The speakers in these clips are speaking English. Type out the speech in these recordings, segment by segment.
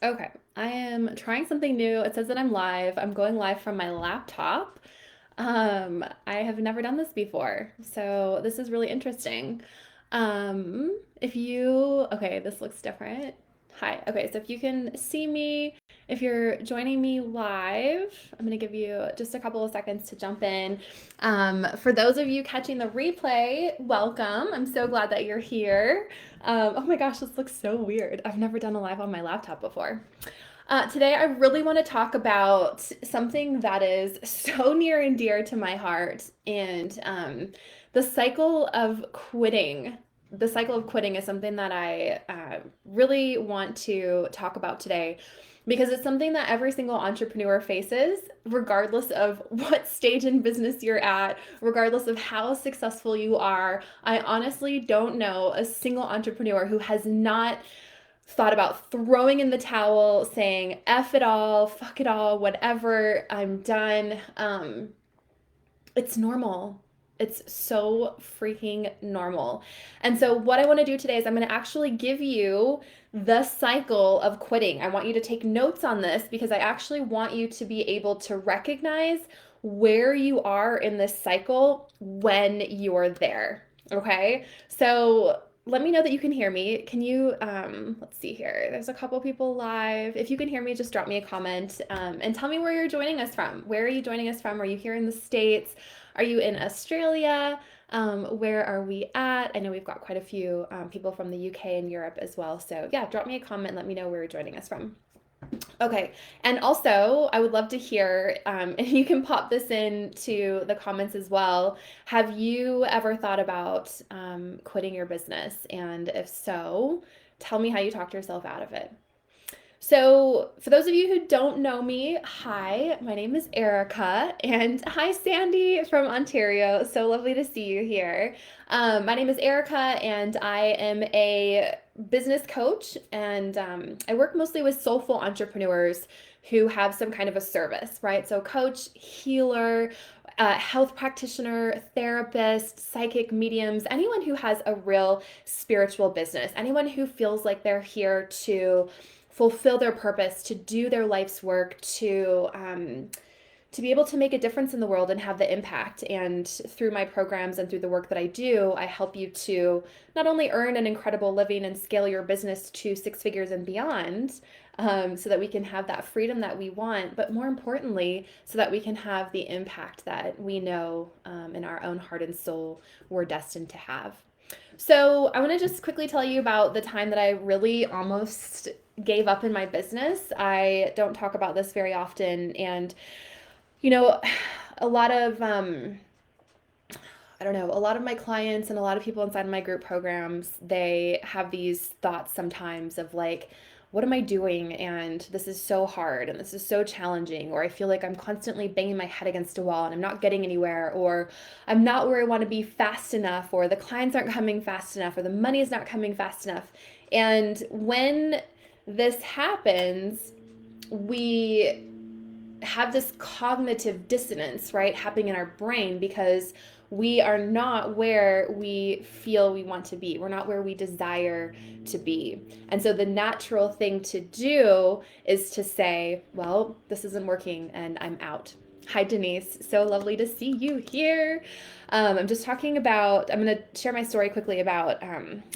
Okay, I am trying something new. It says that I'm live. I'm going live from my laptop. I have never done this before, so this is really interesting. Okay, this looks different. Hi. Okay, so if you can see me, if you're joining me live, I'm going to give you just a couple of seconds to jump in. For those of you catching the replay, welcome. I'm so glad that you're here. Oh my gosh, this looks so weird. I've never done a live on my laptop before. Today, I really want to talk about something that is so near and dear to my heart, and the cycle of quitting. The cycle of quitting is something that I really want to talk about today because it's something that every single entrepreneur faces, regardless of what stage in business you're at, regardless of how successful you are. I honestly don't know a single entrepreneur who has not thought about throwing in the towel, saying F it all, fuck it all, whatever, I'm done. It's normal. It's so freaking normal. And so, what I want to do today is I'm going to actually give you the cycle of quitting. I want you to take notes on this because I actually want you to be able to recognize where you are in this cycle when you're there. Okay. So, let me know that you can hear me. Can you, let's see here. There's a couple people live. If you can hear me, just drop me a comment and tell me where you're joining us from. Where are you joining us from? Are you here in the States? Are you in Australia? Where are we at? I know we've got quite a few people from the UK and Europe as well. So, yeah, drop me a comment and let me know where you're joining us from. Okay. And also, I would love to hear, and you can pop this into the comments as well. Have you ever thought about quitting your business? And if so, tell me how you talked yourself out of it. So, for those of you who don't know me, hi, my name is Erica, and hi, Sandy from Ontario. So lovely to see you here. My name is Erica, and I am a business coach, and I work mostly with soulful entrepreneurs who have some kind of a service, right? So, coach, healer, health practitioner, therapist, psychic mediums, anyone who has a real spiritual business, anyone who feels like they're here to fulfill their purpose, to do their life's work, to be able to make a difference in the world and have the impact. And through my programs and through the work that I do, I help you to not only earn an incredible living and scale your business to six figures and beyond, so that we can have that freedom that we want, but more importantly, so that we can have the impact that we know in our own heart and soul we're destined to have. So, I want to just quickly tell you about the time that I really almost gave up in my business. I don't talk about this very often. And, you know, a lot of, I don't know, a lot of my clients and a lot of people inside of my group programs, they have these thoughts sometimes of like, what am I doing? And this is so hard and this is so challenging. Or I feel like I'm constantly banging my head against a wall and I'm not getting anywhere. Or I'm not where I want to be fast enough. Or the clients aren't coming fast enough. Or the money is not coming fast enough. And when this happens, we have this cognitive dissonance, right, happening in our brain because we are not where we feel we want to be. We're not where we desire to be. And so the natural thing to do is to say, well, this isn't working and I'm out. Hi, Denise. So lovely to see you here. I'm just talking about, I'm going to share my story quickly about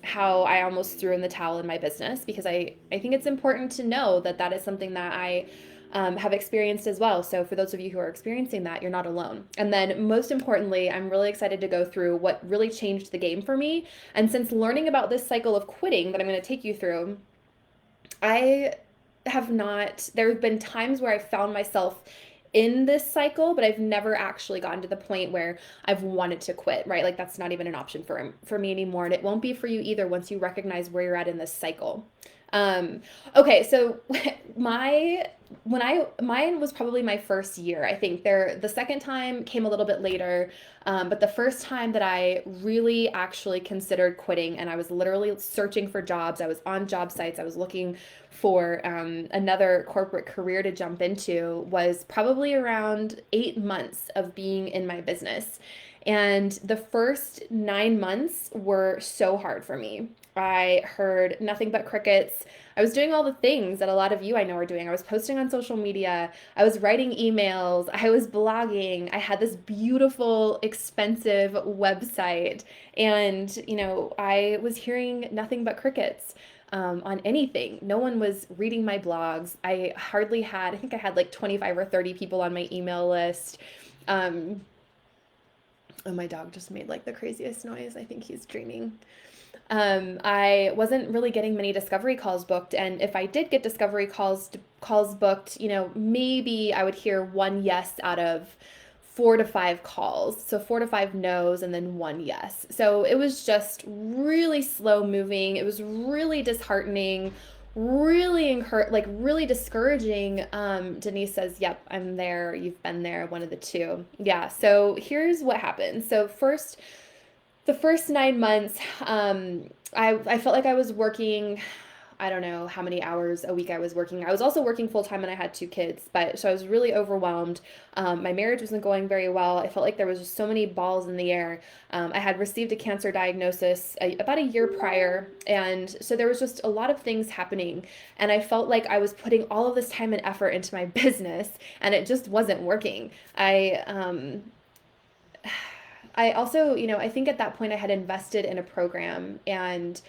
how I almost threw in the towel in my business because I think it's important to know that that is something that I have experienced as well. So, for those of you who are experiencing that, you're not alone. And then, most importantly, I'm really excited to go through what really changed the game for me. And since learning about this cycle of quitting that I'm going to take you through, I have not, there have been times where I've found myself in this cycle, but I've never actually gotten to the point where I've wanted to quit, right? Like that's not even an option for me anymore. And it won't be for you either once you recognize where you're at in this cycle. Okay, so my mine was probably my first year. I think the second time came a little bit later, but the first time that I really actually considered quitting, and I was literally searching for jobs. I was on job sites. I was looking for another corporate career to jump into. Was probably around 8 months of being in my business. And the first 9 months were so hard for me. I heard nothing but crickets. I was doing all the things that a lot of you I know are doing. I was posting on social media. I was writing emails. I was blogging. I had this beautiful, expensive website. And, I was hearing nothing but crickets. On anything. No one was reading my blogs. I think I had like 25 or 30 people on my email list. Um, oh, my dog just made like the craziest noise. I think he's dreaming. I wasn't really getting many discovery calls booked, and if I did get discovery calls booked, maybe I would hear one yes out of 4 to 5 calls. So 4 to 5 no's and then one yes. So it was just really slow moving. It was really disheartening, really discouraging. Denise says, "Yep, I'm there. You've been there. One of the two." Yeah. So here's what happened. So the first 9 months, I felt like I was working. I don't know how many hours a week I was working. I was also working full time and I had 2 kids, but so I was really overwhelmed. My marriage wasn't going very well. I felt like there was just so many balls in the air. I had received a cancer diagnosis about a year prior, and so there was just a lot of things happening. And I felt like I was putting all of this time and effort into my business, and it just wasn't working. I also, I think at that point I had invested in a program, and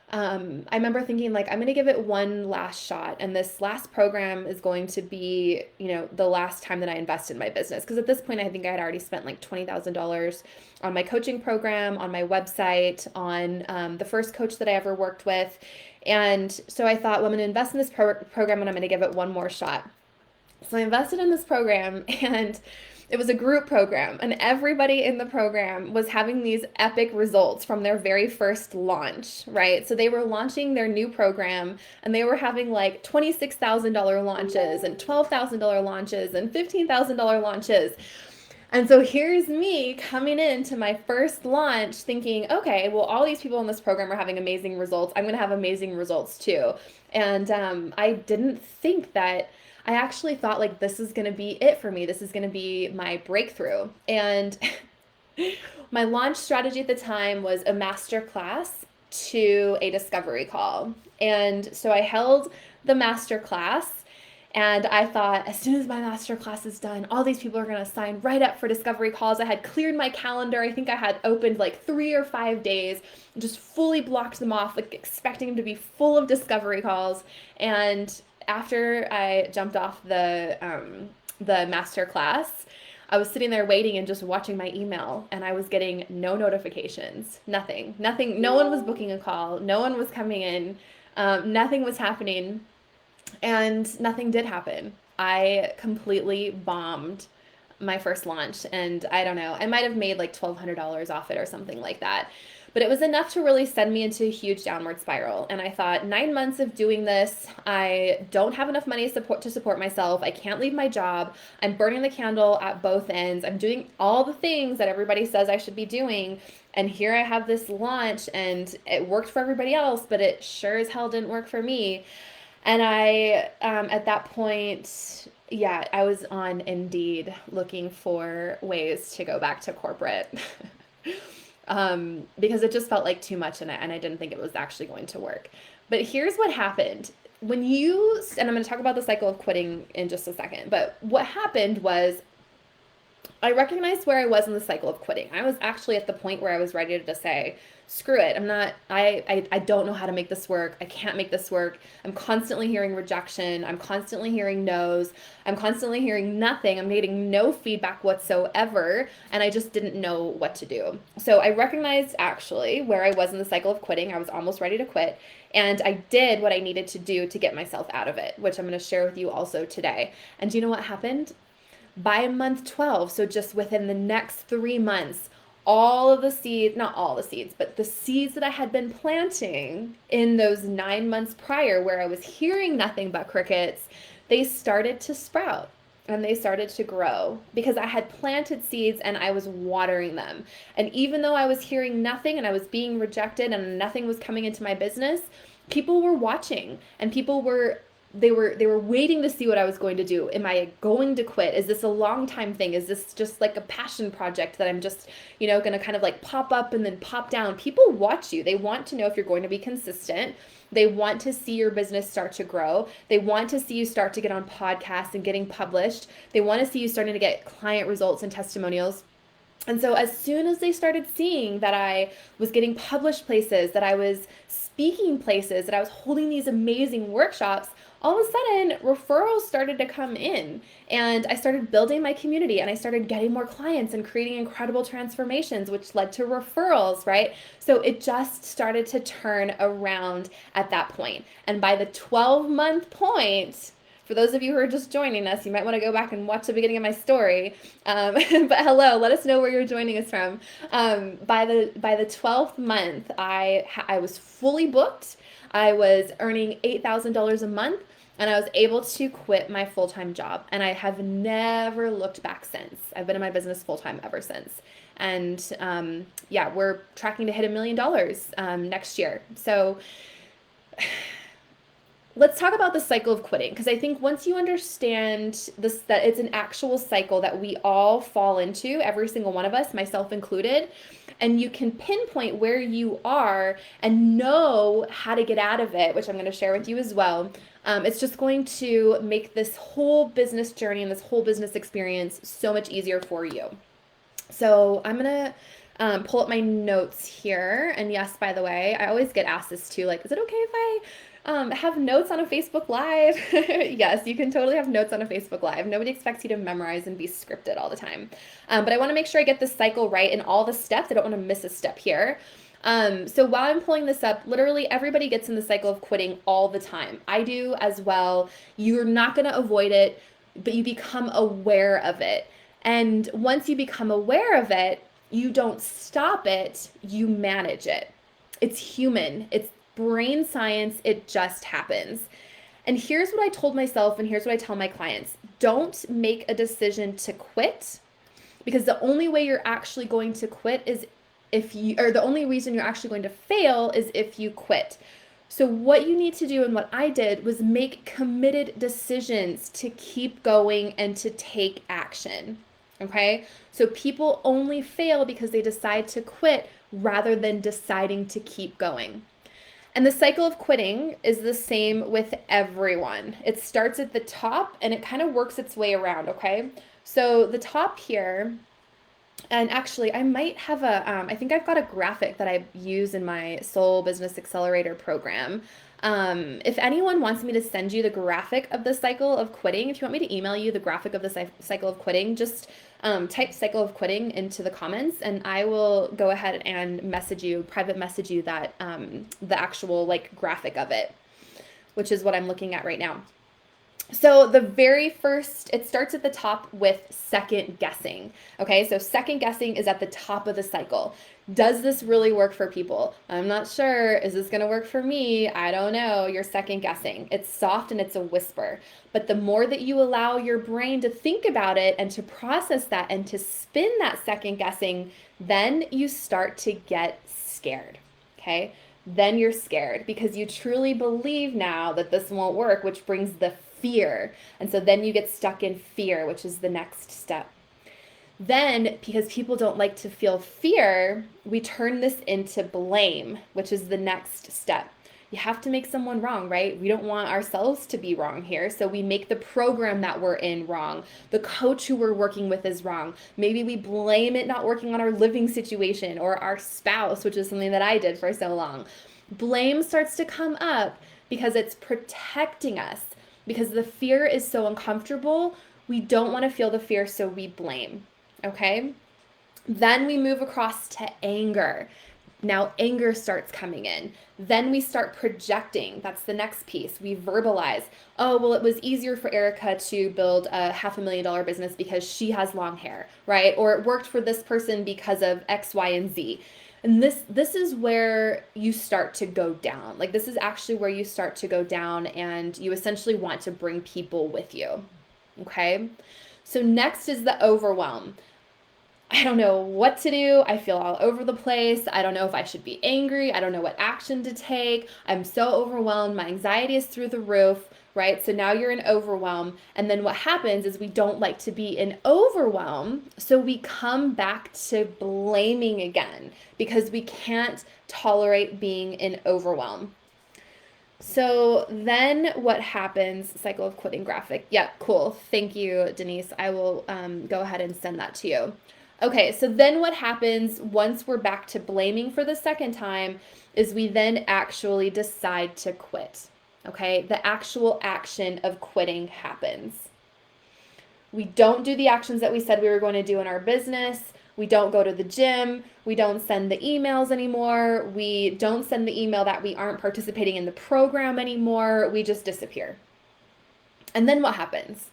I remember thinking like I'm going to give it one last shot, and this last program is going to be, the last time that I invest in my business, because at this point I think I had already spent like $20,000 on my coaching program, on my website, on the first coach that I ever worked with. And so I thought, well, I'm going to invest in this program and I'm going to give it one more shot. So I invested in this program, and it was a group program, and everybody in the program was having these epic results from their very first launch, right? So they were launching their new program, and they were having like $26,000 launches and $12,000 launches and $15,000 launches. And so here's me coming into my first launch thinking, okay, well, all these people in this program are having amazing results. I'm going to have amazing results too. And I didn't think that. I actually thought like this is going to be it for me. This is going to be my breakthrough. And my launch strategy at the time was a master class to a discovery call. And so I held the master class, and I thought, as soon as my master class is done, all these people are going to sign right up for discovery calls. I had cleared my calendar. I think I had opened like 3 or 5 days, just fully blocked them off, like expecting them to be full of discovery calls. And after I jumped off the master class, I was sitting there waiting and just watching my email, and I was getting no notifications, nothing. No one was booking a call, no one was coming in, nothing was happening. And nothing did happen. I completely bombed my first launch, and I don't know, I might have made like $1,200 off it or something like that. But it was enough to really send me into a huge downward spiral. And I thought, 9 months of doing this, I don't have enough money to support myself. I can't leave my job. I'm burning the candle at both ends. I'm doing all the things that everybody says I should be doing. And here I have this launch, and it worked for everybody else, but it sure as hell didn't work for me. And I, at that point, yeah, I was on Indeed looking for ways to go back to corporate. Because it just felt like too much, and I didn't think it was actually going to work. But here's what happened. And I'm going to talk about the cycle of quitting in just a second, but what happened was I recognized where I was in the cycle of quitting. I was actually at the point where I was ready to say, screw it. I don't know how to make this work. I can't make this work. I'm constantly hearing rejection. I'm constantly hearing no's. I'm constantly hearing nothing. I'm getting no feedback whatsoever. And I just didn't know what to do. So I recognized actually where I was in the cycle of quitting. I was almost ready to quit. And I did what I needed to do to get myself out of it, which I'm going to share with you also today. And do you know what happened? By month 12, so just within the next 3 months, all of the seeds, not all the seeds, but the seeds that I had been planting in those 9 months prior, where I was hearing nothing but crickets, they started to sprout and they started to grow because I had planted seeds and I was watering them. And even though I was hearing nothing and I was being rejected and nothing was coming into my business, people were watching and people were they were waiting to see what I was going to do. Am I going to quit? Is this a long time thing? Is this just like a passion project that I'm just, going to kind of like pop up and then pop down? People watch you. They want to know if you're going to be consistent. They want to see your business start to grow. They want to see you start to get on podcasts and getting published. They want to see you starting to get client results and testimonials. And so as soon as they started seeing that I was getting published places, that I was speaking places, that I was holding these amazing workshops, all of a sudden referrals started to come in, and I started building my community, and I started getting more clients and creating incredible transformations, which led to referrals, right? So it just started to turn around at that point. And by the 12-month point, for those of you who are just joining us, you might want to go back and watch the beginning of my story. But hello, let us know where you're joining us from. By the 12th month, I was fully booked. I was earning $8,000 a month, and I was able to quit my full-time job. And I have never looked back since. I've been in my business full-time ever since. And yeah, we're tracking to hit $1 million next year. So let's talk about the cycle of quitting, because I think once you understand this, that it's an actual cycle that we all fall into, every single one of us, myself included, and you can pinpoint where you are and know how to get out of it, which I'm going to share with you as well. It's just going to make this whole business journey and this whole business experience so much easier for you. So I'm going to pull up my notes here. And yes, by the way, I always get asked this too, like, is it okay if I have notes on a Facebook Live? Yes, you can totally have notes on a Facebook Live. Nobody expects you to memorize and be scripted all the time. But I want to make sure I get the cycle right in all the steps. I don't want to miss a step here. So while I'm pulling this up, literally everybody gets in the cycle of quitting all the time. I do as well. You're not going to avoid it, but you become aware of it. And once you become aware of it, you don't stop it, you manage it. It's human. It's brain science. It just happens. And here's what I told myself, and here's what I tell my clients. Don't make a decision to quit, because the only way you're actually going to quit is the only reason you're actually going to fail is if you quit. So what you need to do, and what I did, was make committed decisions to keep going and to take action. Okay? So people only fail because they decide to quit rather than deciding to keep going. And the cycle of quitting is the same with everyone. It starts at the top and it kind of works its way around, okay? So the top here, and actually I might have I think I've got a graphic that I use in my Soul Business Accelerator program. If anyone wants me to send you the graphic of the cycle of quitting, if you want me to email you the graphic of the cycle of quitting, just type cycle of quitting into the comments, and I will go ahead and private message you that the actual like graphic of it, which is what I'm looking at right now. So the very first, it starts at the top with second guessing. Okay, so second guessing is at the top of the cycle. Does this really work for people? I'm not sure. Is this going to work for me? I don't know. You're second guessing. It's soft and it's a whisper. But the more that you allow your brain to think about it and to process that and to spin that second guessing, then you start to get scared. Okay? Then you're scared because you truly believe now that this won't work, which brings the fear. And so then you get stuck in fear, which is the next step. Then, because people don't like to feel fear, we turn this into blame, which is the next step. You have to make someone wrong, right? We don't want ourselves to be wrong here. So we make the program that we're in wrong. The coach who we're working with is wrong. Maybe we blame it not working on our living situation or our spouse, which is something that I did for so long. Blame starts to come up because it's protecting us. Because the fear is so uncomfortable, we don't want to feel the fear, so we blame. Okay? Then we move across to anger. Now anger starts coming in. Then we start projecting. That's the next piece. We verbalize. Oh, well, it was easier for Erica to build a $500,000 business because she has long hair, right? Or it worked for this person because of X, Y, and Z. And this is where you start to go down. Like, this is actually where you start to go down, and you essentially want to bring people with you. Okay? So next is the overwhelm. I don't know what to do. I feel all over the place. I don't know if I should be angry. I don't know what action to take. I'm so overwhelmed. My anxiety is through the roof, right? So now you're in overwhelm. And then what happens is we don't like to be in overwhelm. So we come back to blaming again because we can't tolerate being in overwhelm. So then what happens? Cycle of quitting graphic. Yeah, cool. Thank you, Denise. I will go ahead and send that to you. Okay, so then what happens once we're back to blaming for the second time is we then actually decide to quit. Okay, the actual action of quitting happens. We don't do the actions that we said we were going to do in our business. We don't go to the gym. We don't send the emails anymore. We don't send the email that we aren't participating in the program anymore. We just disappear. And then what happens?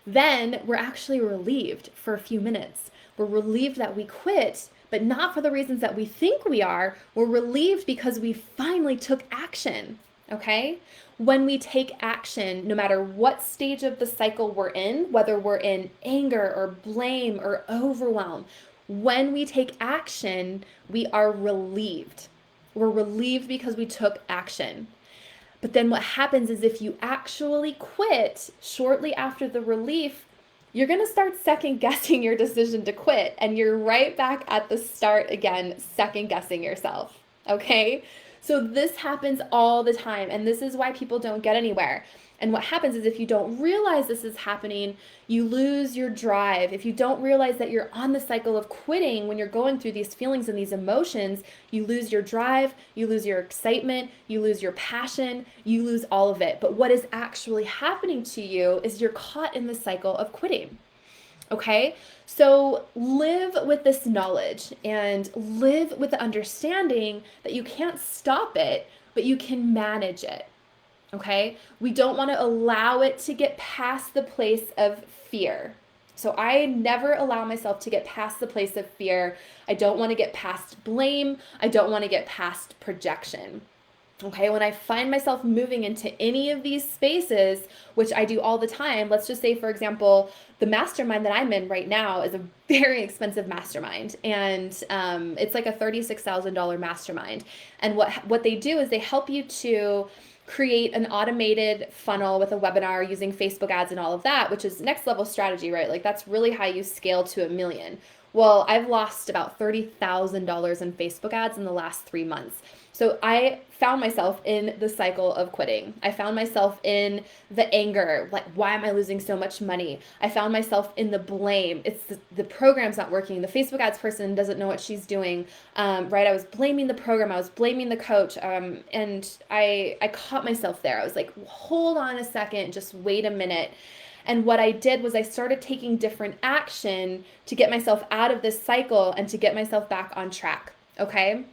Then we're actually relieved for a few minutes. We're relieved that we quit, but not for the reasons that we think we are. We're relieved because we finally took action. Okay? When we take action, no matter what stage of the cycle we're in, whether we're in anger or blame or overwhelm, when we take action, we are relieved. We're relieved because we took action. But then what happens is if you actually quit shortly after the relief, you're going to start second guessing your decision to quit. And you're right back at the start again, second guessing yourself. Okay? So this happens all the time. And this is why people don't get anywhere. And what happens is if you don't realize this is happening, you lose your drive. If you don't realize that you're on the cycle of quitting when you're going through these feelings and these emotions, you lose your drive, you lose your excitement, you lose your passion, you lose all of it. But what is actually happening to you is you're caught in the cycle of quitting. Okay, so live with this knowledge and live with the understanding that you can't stop it, but you can manage it. Okay, we don't want to allow it to get past the place of fear. So I never allow myself to get past the place of fear. I don't want to get past blame. I don't want to get past projection. Okay, when I find myself moving into any of these spaces, which I do all the time, let's just say, for example, the mastermind that I'm in right now is a very expensive mastermind, and it's like a $36,000 mastermind. And what they do is they help you to create an automated funnel with a webinar using Facebook ads and all of that, which is next level strategy, right? Like that's really how you scale to $1 million. Well, I've lost about $30,000 in Facebook ads in the last 3 months. So I found myself in the cycle of quitting. I found myself in the anger, like, why am I losing so much money? I found myself in the blame. It's the program's not working. The Facebook ads person doesn't know what she's doing, right? I was blaming the program. I was blaming the coach. And I caught myself there. I was like, hold on a second, just wait a minute. And what I did was I started taking different action to get myself out of this cycle and to get myself back on track. Okay?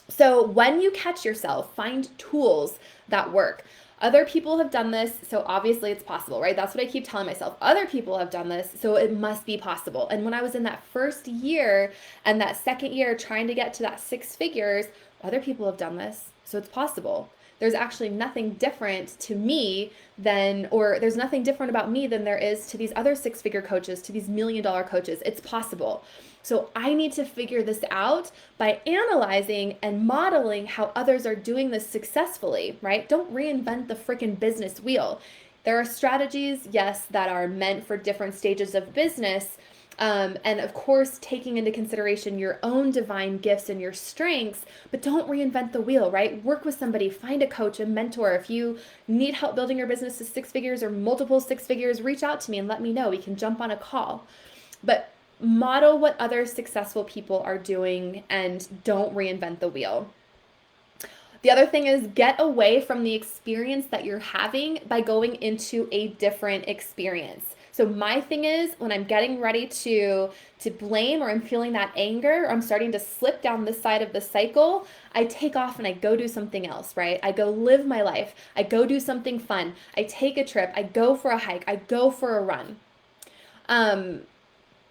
So when you catch yourself, find tools that work. Other people have done this, so obviously it's possible, right? That's what I keep telling myself. Other people have done this, so it must be possible. And when I was in that first year and that second year trying to get to that 6 figures, other people have done this, so it's possible. There's actually nothing different to me or there's nothing different about me than there is to these other 6-figure coaches, to these $1 million coaches. It's possible. So I need to figure this out by analyzing and modeling how others are doing this successfully, right? Don't reinvent the freaking business wheel. There are strategies, yes, that are meant for different stages of business. And of course, taking into consideration your own divine gifts and your strengths, but don't reinvent the wheel, right? Work with somebody, find a coach, a mentor. If you need help building your business to 6 figures or multiple 6 figures, reach out to me and let me know. We can jump on a call. But model what other successful people are doing and don't reinvent the wheel. The other thing is get away from the experience that you're having by going into a different experience. So my thing is when I'm getting ready to blame or I'm feeling that anger or I'm starting to slip down this side of the cycle, I take off and I go do something else, right? I go live my life. I go do something fun. I take a trip. I go for a hike. I go for a run.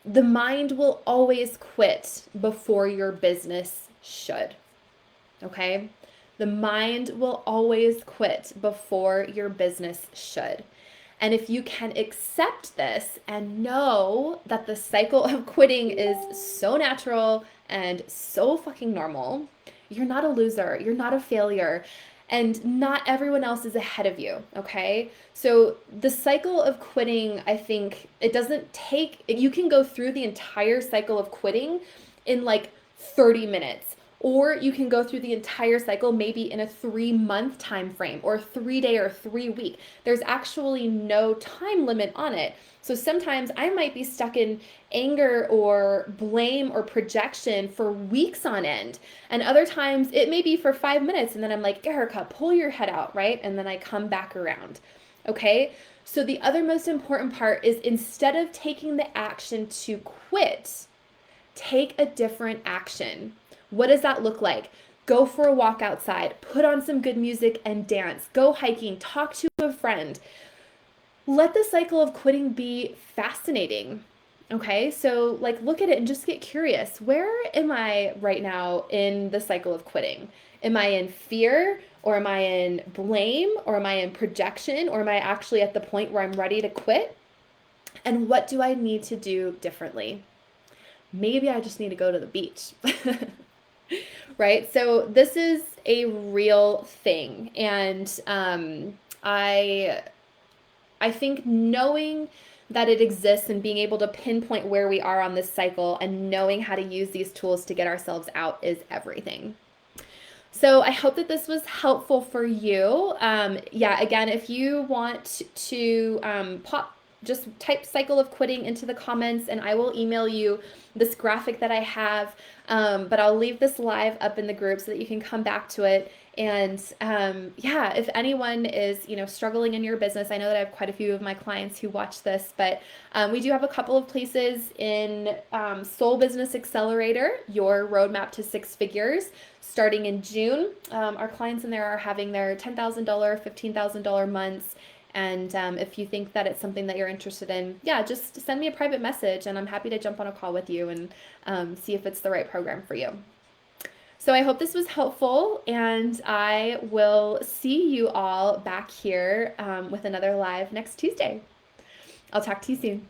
The mind will always quit before your business should. Okay? The mind will always quit before your business should. And if you can accept this and know that the cycle of quitting is so natural and so fucking normal, you're not a loser, you're not a failure, and not everyone else is ahead of you, okay? So the cycle of quitting, I think it doesn't take, you can go through the entire cycle of quitting in like 30 minutes. Or you can go through the entire cycle maybe in a 3-month time frame or 3-day or 3-week. There's actually no time limit on it. So sometimes I might be stuck in anger or blame or projection for weeks on end. And other times it may be for 5 minutes and then I'm like, Erica, pull your head out, right? And then I come back around. Okay? So the other most important part is instead of taking the action to quit, take a different action. What does that look like? Go for a walk outside, put on some good music and dance, go hiking, talk to a friend. Let the cycle of quitting be fascinating. Okay, so like look at it and just get curious. Where am I right now in the cycle of quitting? Am I in fear or am I in blame or am I in projection or am I actually at the point where I'm ready to quit? And what do I need to do differently? Maybe I just need to go to the beach. Right? So this is a real thing. And I think knowing that it exists and being able to pinpoint where we are on this cycle and knowing how to use these tools to get ourselves out is everything. So I hope that this was helpful for you. Yeah, again, if you want to just type cycle of quitting into the comments and I will email you this graphic that I have. But I'll leave this live up in the group so that you can come back to it. And yeah, if anyone is, struggling in your business, I know that I have quite a few of my clients who watch this, but we do have a couple of places in Soul Business Accelerator, your roadmap to 6 figures, starting in June. Our clients in there are having their $10,000, $15,000 months. And if you think that it's something that you're interested in, yeah, just send me a private message and I'm happy to jump on a call with you and see if it's the right program for you. So I hope this was helpful and I will see you all back here with another live next Tuesday. I'll talk to you soon.